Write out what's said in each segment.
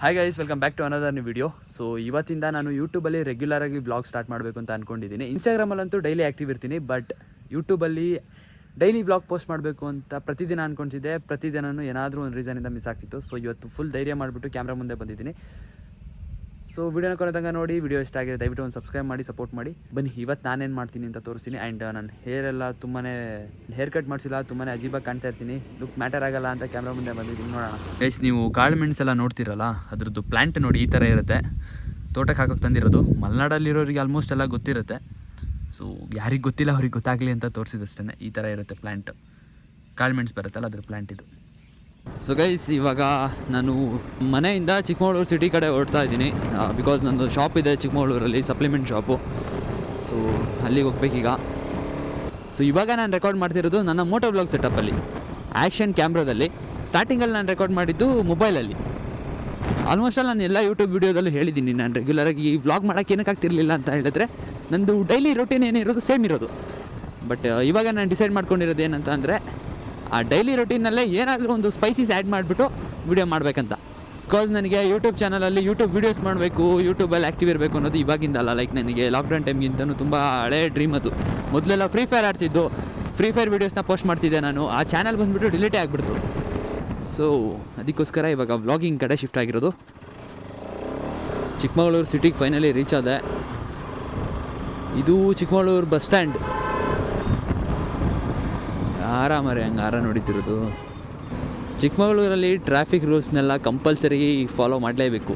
Hi guys, welcome back to another new video. So ಇವತ್ತಿಂದ ನಾನು ಯೂಟ್ಯೂಬಲ್ಲಿ ರೆಗ್ಯುಲರಾಗಿ ವ್ಲಾಗ್ ಸ್ಟಾರ್ಟ್ ಮಾಡಬೇಕು ಅಂತ ಅಂದ್ಕೊಂಡಿದ್ದೀನಿ. ಇನ್ಸ್ಟಾಗ್ರಾಮಲ್ಲಂತೂ ಡೈಲಿ ಆ್ಯಕ್ಟಿವ್ ಇರ್ತೀನಿ, ಬಟ್ ಯೂಟ್ಯೂಬಲ್ಲಿ ಡೈಲಿ ವ್ಲಾಗ್ ಪೋಸ್ಟ್ ಮಾಡಬೇಕು ಅಂತ ಪ್ರತಿದಿನ ಅಂದ್ಕೊತಿದ್ದೆ. ಪ್ರತಿದಿನವೂ ಏನಾದರೂ ಒಂದು ರೀಸನಿಂದ ಮಿಸ್ ಆಗ್ತಿತ್ತು. ಸೊ ಇವತ್ತು ಫುಲ್ ಧೈರ್ಯ ಮಾಡಿಬಿಟ್ಟು ಕ್ಯಾಮ್ರಾ ಮುಂದೆ ಬಂದಿದ್ದೀನಿ. ಸೊ ವಿಡಿಯೋನ ಕೊನೆತಂಗ ನೋಡಿ. ವಿಡಿಯೋ ಇಷ್ಟ ಆಗಿದೆ ದಯವಿಟ್ಟು ಒಂದು ಸಬ್ಸ್ಕ್ರೈಬ್ ಮಾಡಿ, ಸಪೋರ್ಟ್ ಮಾಡಿ. ಬನ್ನಿ ಇವತ್ತು ನಾನೇನು ಮಾಡ್ತೀನಿ ಅಂತ ತೋರಿಸ್ತೀನಿ. ಆ್ಯಂಡ್ ನನ್ನ ಹೇರೆಲ್ಲ ತುಂಬಾ ಹೇರ್ ಕಟ್ ಮಾಡಿಸಿಲ್ಲ, ತುಂಬಾ ಅಜೀಬಾಗಿ ಕಾಣ್ತಾ ಇರ್ತೀನಿ. ಲುಕ್ ಮ್ಯಾಟರ್ ಆಗಲ್ಲ ಅಂತ ಕ್ಯಾಮ್ರಾ ಮುಂದೆ ಬಂದಿದ್ದೀನಿ. ನೋಡೋಣ ಗೈಸ್, ನೀವು ಕಾಳು ಮೆಣಸೆಲ್ಲ ನೋಡ್ತಿರಲ್ಲ, ಅದ್ರದ್ದು ಪ್ಲ್ಯಾಂಟ್ ನೋಡಿ ಈ ಥರ ಇರುತ್ತೆ. ತೋಟಕ್ಕೆ ಹಾಕೋಕೆ ತಂದಿರೋದು. ಮಲೆನಾಡಲ್ಲಿರೋರಿಗೆ ಆಲ್ಮೋಸ್ಟ್ ಎಲ್ಲ ಗೊತ್ತಿರುತ್ತೆ. ಸೊ ಯಾರಿಗೆ ಗೊತ್ತಿಲ್ಲ ಅವ್ರಿಗೆ ಗೊತ್ತಾಗಲಿ ಅಂತ ತೋರಿಸಿದಷ್ಟೇ. ಈ ಥರ ಇರುತ್ತೆ ಪ್ಲ್ಯಾಂಟ್. ಕಾಳು ಮೆಣಸು ಬರುತ್ತಲ್ಲ ಅದ್ರ ಪ್ಲ್ಯಾಂಟ್ ಇದು. ಸೊ ಗೈಸ್, ಇವಾಗ ನಾನು ಮನೆಯಿಂದ ಚಿಕ್ಕಮಗಳೂರು ಸಿಟಿ ಕಡೆ ಹೊರಡ್ತಾ ಇದ್ದೀನಿ. ಬಿಕಾಸ್ ನಂದು ಶಾಪ್ ಇದೆ ಚಿಕ್ಕಮಗಳೂರಲ್ಲಿ, ಸಪ್ಲಿಮೆಂಟ್ ಶಾಪು. ಸೊ ಅಲ್ಲಿಗೆ ಹೋಗ್ಬೇಕೀಗ. ಸೊ ಇವಾಗ ನಾನು ರೆಕಾರ್ಡ್ ಮಾಡ್ತಿರೋದು ನನ್ನ ಮೋಟೋ ವ್ಲಾಗ್ ಸೆಟಪ್ಪಲ್ಲಿ, ಆ್ಯಕ್ಷನ್ ಕ್ಯಾಮ್ರಾದಲ್ಲಿ. ಸ್ಟಾರ್ಟಿಂಗಲ್ಲಿ ನಾನು ರೆಕಾರ್ಡ್ ಮಾಡಿದ್ದು ಮೊಬೈಲಲ್ಲಿ. ಆಲ್ಮೋಸ್ಟ್ ನಾನು ಎಲ್ಲ ಯೂಟ್ಯೂಬ್ ವೀಡಿಯೋದಲ್ಲೂ ಹೇಳಿದ್ದೀನಿ, ನಾನು ರೆಗ್ಯುಲರಾಗಿ ಈ ವ್ಲಾಗ್ ಮಾಡೋಕ್ಕೆ ಏನಕ್ಕೆ ಆಗ್ತಿರ್ಲಿಲ್ಲ ಅಂತ ಹೇಳಿದ್ರೆ ನಂದು ಡೈಲಿ ರೊಟೀನ್ ಏನಿರೋದು ಸೇಮ್ ಇರೋದು. ಬಟ್ ಇವಾಗ ನಾನು ಡಿಸೈಡ್ ಮಾಡ್ಕೊಂಡಿರೋದು ಏನಂತ ಅಂದರೆ, ಆ ಡೈಲಿ ರೊಟೀನಲ್ಲೇ ಏನಾದರೂ ಒಂದು ಸ್ಪೈಸೀಸ್ ಆ್ಯಡ್ ಮಾಡಿಬಿಟ್ಟು ವಿಡಿಯೋ ಮಾಡಬೇಕಂತ. ಬಿಕಾಸ್ ನನಗೆ ಯೂಟ್ಯೂಬ್ ಚಾನಲಲ್ಲಿ ಯೂಟ್ಯೂಬ್ ವೀಡಿಯೋಸ್ ಮಾಡಬೇಕು, ಯೂಟ್ಯೂಬಲ್ಲಿ ಆ್ಯಕ್ಟಿವ್ ಇರಬೇಕು ಅನ್ನೋದು ಇವಾಗಿಂದ ಅಲ್ಲ. ಲೈಕ್ ನನಗೆ ಲಾಕ್ಡೌನ್ ಟೈಮ್ಗಿಂತಲೂ ತುಂಬ ಹಳೇ ಡ್ರೀಮ್ ಅದು. ಮೊದಲೆಲ್ಲ ಫ್ರೀ ಫೈರ್ ಆಡ್ತಿದ್ದು, ಫ್ರೀ ಫೈರ್ ವೀಡಿಯೋಸ್ನ ಪೋಸ್ಟ್ ಮಾಡ್ತಿದ್ದೆ ನಾನು. ಆ ಚಾನಲ್ ಬಂದುಬಿಟ್ಟು ಡಿಲೀಟೇ ಆಗಿಬಿಡ್ತು. ಸೊ ಅದಕ್ಕೋಸ್ಕರ ಇವಾಗ ವ್ಲಾಗಿಂಗ್ ಕಡೆ ಶಿಫ್ಟ್ ಆಗಿರೋದು. ಚಿಕ್ಕಮಗಳೂರು ಸಿಟಿಗೆ ಫೈನಲಿ ರೀಚ್ ಆದೆ. ಇದು ಚಿಕ್ಕಮಗಳೂರು ಬಸ್ ಸ್ಟ್ಯಾಂಡ್. ಆರಾಮರೇ ಹಂಗೆ ಆರ ನೋಡಿತಿರೋದು. ಚಿಕ್ಕಮಗಳೂರಲ್ಲಿ ಟ್ರಾಫಿಕ್ ರೂಲ್ಸ್ನೆಲ್ಲ ಕಂಪಲ್ಸರಿ ಫಾಲೋ ಮಾಡಲೇಬೇಕು.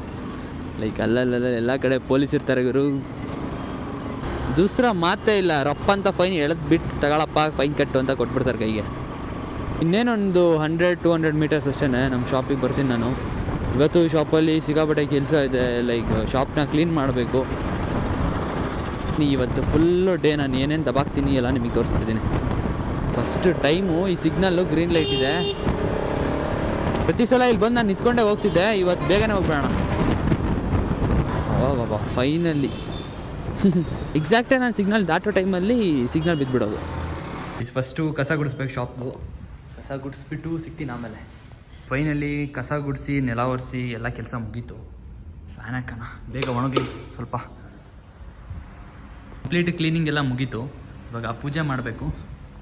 ಲೈಕ್ ಅಲ್ಲಲ್ಲ ಎಲ್ಲ ಕಡೆ ಪೊಲೀಸ್ ಇರ್ತಾರೆ ಇವರು. ದೂಸರ ಮಾತೇ ಇಲ್ಲ, ರಪ್ಪ ಅಂತ ಫೈನ್ ಎಳೆದು ಬಿಟ್ಟು ತಗೊಳಪ್ಪ, ಫೈನ್ ಕಟ್ಟು ಅಂತ ಕೊಟ್ಬಿಡ್ತಾರೆ ಕೈಗೆ. ಇನ್ನೇನೊಂದು 100-200 ಮೀಟರ್ಸ್ ಅಷ್ಟೇ ನಮ್ಮ ಶಾಪಿಗೆ ಬರ್ತೀನಿ ನಾನು. ಇವತ್ತು ಶಾಪಲ್ಲಿ ಸಿಕ್ಕಾಪಟ್ಟೆ ಕೆಲಸ ಇದೆ. ಲೈಕ್ ಶಾಪ್ನ ಕ್ಲೀನ್ ಮಾಡಬೇಕು. ಇವತ್ತು ಫುಲ್ಲು ಡೇ ನಾನು ಏನೇನು ದಬಾಕ್ತೀನಿ ಎಲ್ಲ ನಿಮಗೆ ತೋರಿಸ್ಬಿಡ್ತೀನಿ. ಫಸ್ಟ್ ಟೈಮು ಈ ಸಿಗ್ನಲ್ಲು ಗ್ರೀನ್ ಲೈಟ್ ಇದೆ. ಪ್ರತಿ ಸಲ ಇಲ್ಲಿ ಬಂದು ನಾನು ನಿಂತ್ಕೊಂಡೇ ಹೋಗ್ತಿದ್ದೆ. ಇವತ್ತು ಬೇಗನೆ ಹೋಗ್ಬೇಡ. ಬಾಬಾ ಫೈನಲಿ ಎಕ್ಸಾಕ್ಟಾಗಿ ನಾನು ಸಿಗ್ನಲ್ ದಾಟೋ ಟೈಮಲ್ಲಿ ಸಿಗ್ನಲ್ ಬಿದ್ದುಬಿಡೋದು. ಫಸ್ಟು ಕಸ ಗುಡಿಸ್ಬೇಕು ಶಾಪ್ದು. ಕಸ ಗುಡಿಸ್ಬಿಟ್ಟು ಸಿಗ್ತೀನಿ ಆಮೇಲೆ. ಫೈನಲಿ ಕಸ ಗುಡಿಸಿ ನೆಲ ಒರೆಸಿ ಎಲ್ಲ ಕೆಲಸ ಮುಗೀತು. ಫ್ಯಾನ್ ಹಾಕೋಣ, ಬೇಗ ಒಣಗಲಿ ಸ್ವಲ್ಪ. ಕಂಪ್ಲೀಟ್ ಕ್ಲೀನಿಂಗ್ ಎಲ್ಲ ಮುಗೀತು. ಇವಾಗ ಪೂಜೆ ಮಾಡಬೇಕು.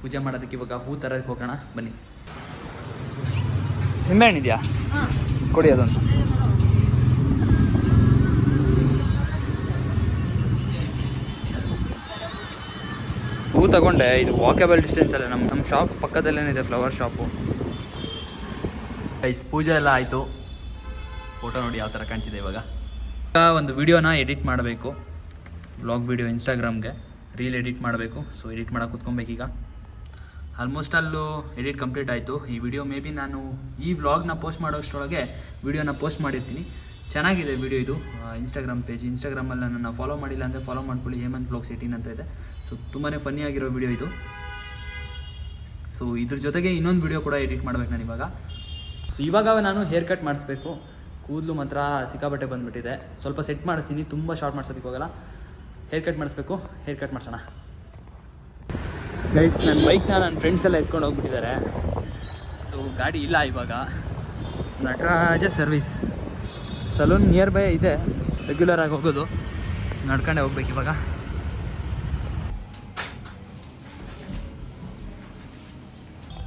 ಪೂಜೆ ಮಾಡೋದಕ್ಕೆ ಇವಾಗ ಹೂ ತರಕ್ಕೆ ಹೋಗೋಣ ಬನ್ನಿ. ನಿಂಬೆಹಣ್ಣು ಇದೆಯಾ? ಕೊಡಿ ಅದೊಂದು. ಹೂ ತಗೊಂಡೆ. ಇದು ವಾಕೇಬಲ್ ಡಿಸ್ಟೆನ್ಸ್ ಅಲ್ಲ, ನಮ್ಮ ಶಾಪ್ ಪಕ್ಕದಲ್ಲೇನಿದೆ ಫ್ಲವರ್ ಶಾಪು. ಗೈಸ್, ಪೂಜೆ ಎಲ್ಲ ಆಯಿತು. ಫೋಟೋ ನೋಡಿ ಯಾವ ಥರ ಕಾಣ್ತಿದೆ. ಇವಾಗ ಒಂದು ವಿಡಿಯೋನ ಎಡಿಟ್ ಮಾಡಬೇಕು. ವ್ಲಾಗ್ ವಿಡಿಯೋ ಇನ್ಸ್ಟಾಗ್ರಾಮ್ಗೆ ರೀಲ್ ಎಡಿಟ್ ಮಾಡಬೇಕು. ಸೊ ಎಡಿಟ್ ಮಾಡೋಕೆ ಕೂತ್ಕೊಬೇಕೀಗ. ಆಲ್ಮೋಸ್ಟ್ ಅಲ್ಲೂ ಎಡಿಟ್ ಕಂಪ್ಲೀಟ್ ಆಯಿತು. ಈ ವಿಡಿಯೋ ಮೇ ಬಿ ನಾನು ಈ ವ್ಲಾಗ್ನ ಪೋಸ್ಟ್ ಮಾಡೋಷ್ಟರೊಳಗೆ ವಿಡಿಯೋನ ಪೋಸ್ಟ್ ಮಾಡಿರ್ತೀನಿ. ಚೆನ್ನಾಗಿದೆ ವಿಡಿಯೋ ಇದು. ಇನ್ಸ್ಟಾಗ್ರಾಮ್ ಪೇಜ್, ಇನ್ಸ್ಟಾಗ್ರಾಮಲ್ಲಿ ನನ್ನನ್ನು ಫಾಲೋ ಮಾಡಿಲ್ಲ ಅಂದರೆ ಫಾಲೋ ಮಾಡ್ಕೊಳ್ಳಿ. ಹೇಮಂತ್ ವ್ಲಾಗ್ಸ್ 18 ಅಂತ ಇದೆ. ಸೊ ತುಂಬಾ ಫನ್ನಿ ಆಗಿರೋ ವಿಡಿಯೋ ಇದು. ಸೊ ಇದ್ರ ಜೊತೆಗೆ ಇನ್ನೊಂದು ವಿಡಿಯೋ ಕೂಡ ಎಡಿಟ್ ಮಾಡ್ಬೇಕು ನಾನು ಇವಾಗ. ಸೊ ಇವಾಗ ನಾನು ಹೇರ್ ಕಟ್ ಮಾಡಿಸ್ಬೇಕು. ಕೂದಲು ಮಾತ್ರ ಸಿಕ್ಕಾಬಟ್ಟೆ ಬಂದುಬಿಟ್ಟಿದೆ. ಸ್ವಲ್ಪ ಸೆಟ್ ಮಾಡಿಸ್ತೀನಿ, ತುಂಬ ಶಾರ್ಟ್ ಮಾಡ್ಸೋದಕ್ಕೆ ಹೋಗಲ್ಲ. ಹೇರ್ ಕಟ್ ಮಾಡಿಸ್ಬೇಕು. ಹೇರ್ ಕಟ್ ಮಾಡಿಸೋಣ ಗೈಸ್. ನನ್ನ ಬೈಕ್ನ ನನ್ನ ಫ್ರೆಂಡ್ಸ್ ಎಲ್ಲ ಎತ್ಕೊಂಡು ಹೋಗ್ಬಿಟ್ಟಿದ್ದಾರೆ. ಸೊ ಗಾಡಿ ಇಲ್ಲ ಇವಾಗ. Nataraja service salon near by ಇದೆ, ರೆಗ್ಯುಲರಾಗಿ ಹೋಗೋದು. ನಡ್ಕೊಂಡೆ ಹೋಗ್ಬೇಕು ಇವಾಗ.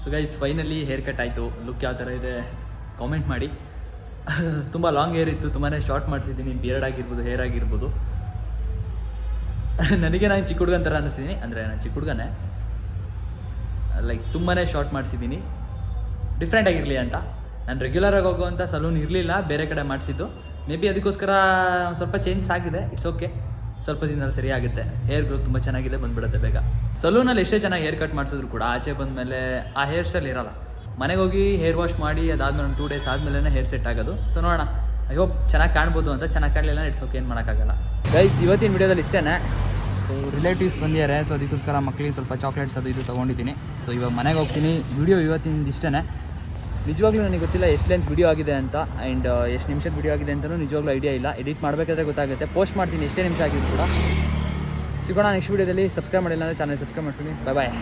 So guys, finally hair cut ಆಯಿತು. ಲುಕ್ ಯಾವ ಥರ ಇದೆ ಕಾಮೆಂಟ್ ಮಾಡಿ. ತುಂಬ ಲಾಂಗ್ ಹೇರ್ ಇತ್ತು, ತುಂಬಾ ಶಾರ್ಟ್ ಮಾಡಿಸಿದ್ದೀನಿ. ಬಿಯರ್ಡ್ ಆಗಿರ್ಬೋದು, ಹೇರ್ ಆಗಿರ್ಬೋದು. ನನಗೆ ನಾನು ಚಿಕ್ಕ ಹುಡುಗನ ಥರ ಅನ್ನಿಸ್ತೀನಿ. ಅಂದರೆ ನಾನು ಚಿಕ್ಕ ಹುಡುಗನೇ, ಲೈಕ್ ತುಂಬಾ ಶಾರ್ಟ್ ಮಾಡಿಸಿದ್ದೀನಿ, ಡಿಫ್ರೆಂಟ್ ಆಗಿರಲಿ ಅಂತ. ನಾನು ರೆಗ್ಯುಲರಾಗಿ ಹೋಗುವಂಥ ಸಲೂನ್ ಇರಲಿಲ್ಲ, ಬೇರೆ ಕಡೆ ಮಾಡಿಸಿದ್ದು. ಮೇ ಬಿ ಅದಕ್ಕೋಸ್ಕರ ಸ್ವಲ್ಪ ಚೇಂಜಸ್ ಆಗಿದೆ. ಇಟ್ಸ್ ಓಕೆ, ಸ್ವಲ್ಪ ದಿನದಲ್ಲಿ ಸರಿ ಆಗುತ್ತೆ. ಹೇರ್ ಗ್ರೋತ್ ತುಂಬ ಚೆನ್ನಾಗಿದೆ, ಬಂದುಬಿಡುತ್ತೆ ಬೇಗ. ಸಲೂನಲ್ಲಿ ಎಷ್ಟೇ ಚೆನ್ನಾಗಿ ಹೇರ್ ಕಟ್ ಮಾಡಿಸಿದ್ರು ಕೂಡ ಆಚೆ ಬಂದಮೇಲೆ ಆ ಹೇರ್ ಸ್ಟೈಲ್ ಇರೋಲ್ಲ. ಮನೆಗೆ ಹೋಗಿ ಹೇರ್ ವಾಶ್ ಮಾಡಿ ಅದಾದ್ಮೇಲೆ ಒಂದು 2 ಡೇಸ್ ಆದಮೇಲೆ ಹೇರ್ ಸೆಟ್ ಆಗೋದು. ಸೊ ನೋಡೋಣ, ಐ ಹೋಪ್ ಚೆನ್ನಾಗಿ ಕಾಣ್ಬೋದು ಅಂತ. ಚೆನ್ನಾಗಿ ಕಾಣಲಿಲ್ಲ, ಇಟ್ಸ್ ಓಕೆ, ಏನು ಮಾಡೋಕ್ಕಾಗಲ್ಲ. ಗೈಸ್, ಇವತ್ತಿನ ವಿಡಿಯೋದಲ್ಲಿ ಇಷ್ಟೇ. ಸೊ ರಿಲೇಟಿವ್ಸ್ ಬಂದಿದ್ದಾರೆ. ಸೊ ಅದಕ್ಕೋಸ್ಕರ ಮಕ್ಕಳಿಗೆ ಸ್ವಲ್ಪ ಚಾಕ್ಲೇಟ್ಸ್ ಅದು ಇದು ತೊಗೊಂಡಿದ್ದೀನಿ. ಸೊ ಇವಾಗ ಮನೆಗೆ ಹೋಗ್ತೀನಿ. ವಿಡಿಯೋ ಇವತ್ತಿನ ಇಷ್ಟೇ. ನಿಜವಾಗ್ಲೂ ನನಗೆ ಗೊತ್ತಿಲ್ಲ ಎಷ್ಟು ಲೆಂತ್ ವಿಡಿಯೋ ಆಗಿದೆ ಅಂತ. ಆ್ಯಂಡ್ ಎಷ್ಟು ನಿಮಿಷದ ವಿಡಿಯೋ ಆಗಿದೆ ಅಂತಲೂ ನಿಜವಾಗ್ಲೂ ಐಡಿಯಾ ಇಲ್ಲ. ಎಡಿಟ್ ಮಾಡಬೇಕಾದ್ರೆ ಗೊತ್ತಾಗುತ್ತೆ. ಪೋಸ್ಟ್ ಮಾಡ್ತೀನಿ ಎಷ್ಟೇ ನಿಮಿಷ ಆಗಿದ್ದು ಕೂಡ. ಸಿಗೋಣ ನೆಕ್ಸ್ಟ್ ವಿಡಿಯೋದಲ್ಲಿ. ಸಬ್ಸ್ಕ್ರೈಬ್ ಮಾಡಿಲ್ಲ ಅಂದರೆ ಚಾನಲ್ ಸಬ್ಸ್ಕ್ರೈಬ್ ಮಾಡ್ತೀನಿ. ಬಾಯ್ ಬಾಯ್.